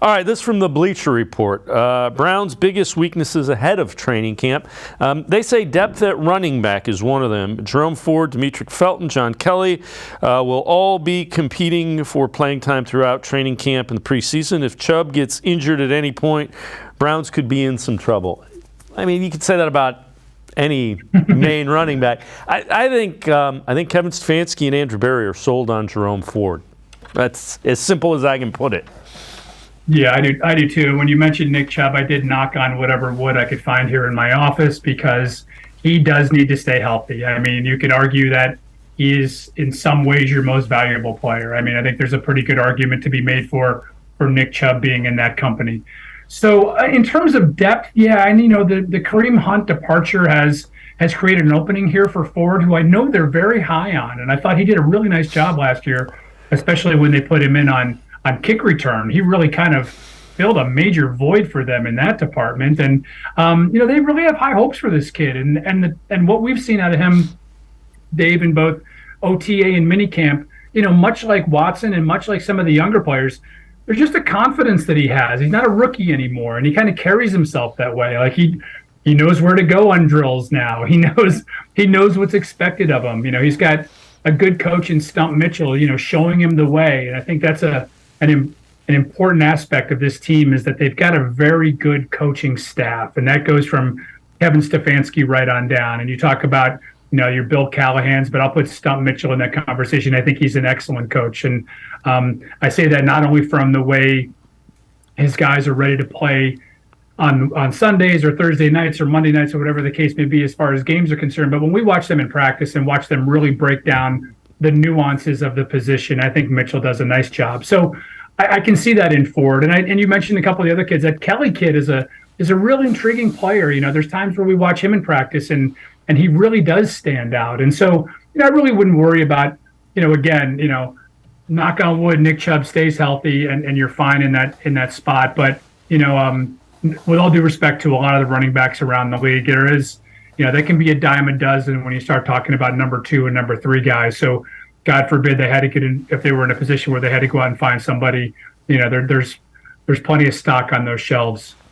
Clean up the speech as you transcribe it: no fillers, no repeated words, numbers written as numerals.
All right, this from the Bleacher Report. Brown's biggest weaknesses ahead of training camp. They say depth at running back is one of them. Jerome Ford, Demetric Felton, John Kelly will all be competing for playing time throughout training camp and the preseason. If Chubb gets injured at any point, Browns could be in some trouble. I mean, you could say that about any main running back. I think Kevin Stefanski and Andrew Berry are sold on Jerome Ford. That's as simple as I can put it. Yeah, I do too. When you mentioned Nick Chubb, I did knock on whatever wood I could find here in my office because he does need to stay healthy. I mean, you could argue that he is in some ways your most valuable player. I mean, I think there's a pretty good argument to be made for Nick Chubb being in that company. So in terms of depth, yeah, and the Kareem Hunt departure has created an opening here for Ford, who I know they're very high on, and I thought he did a really nice job last year, especially when they put him in on kick return. He really kind of filled a major void for them in that department. And, they really have high hopes for this kid. And what we've seen out of him, Dave, in both OTA and minicamp, much like Watson and much like some of the younger players, there's just a confidence that he has. He's not a rookie anymore, and he kind of carries himself that way. Like he knows where to go on drills now. He knows what's expected of him. He's got a good coach in Stump Mitchell, showing him the way. And I think that's an important aspect of this team is that they've got a very good coaching staff, and that goes from Kevin Stefanski right on down. And you talk about, your Bill Callahans, but I'll put Stump Mitchell in that conversation. I think he's an excellent coach. And I say that not only from the way his guys are ready to play on Sundays or Thursday nights or Monday nights or whatever the case may be as far as games are concerned, but when we watch them in practice and watch them really break down the nuances of the position, I think Mitchell does a nice job. So I can see that in Ford. And you mentioned a couple of the other kids. That Kelly kid is a real intriguing player. There's times where we watch him in practice and he really does stand out. And so, I really wouldn't worry about, again, knock on wood, Nick Chubb stays healthy and you're fine in that spot. But, with all due respect to a lot of the running backs around the league, there is, they can be a dime a dozen when you start talking about number 2 and number 3 guys. So God forbid they had to get in, if they were in a position where they had to go out and find somebody, there's plenty of stock on those shelves.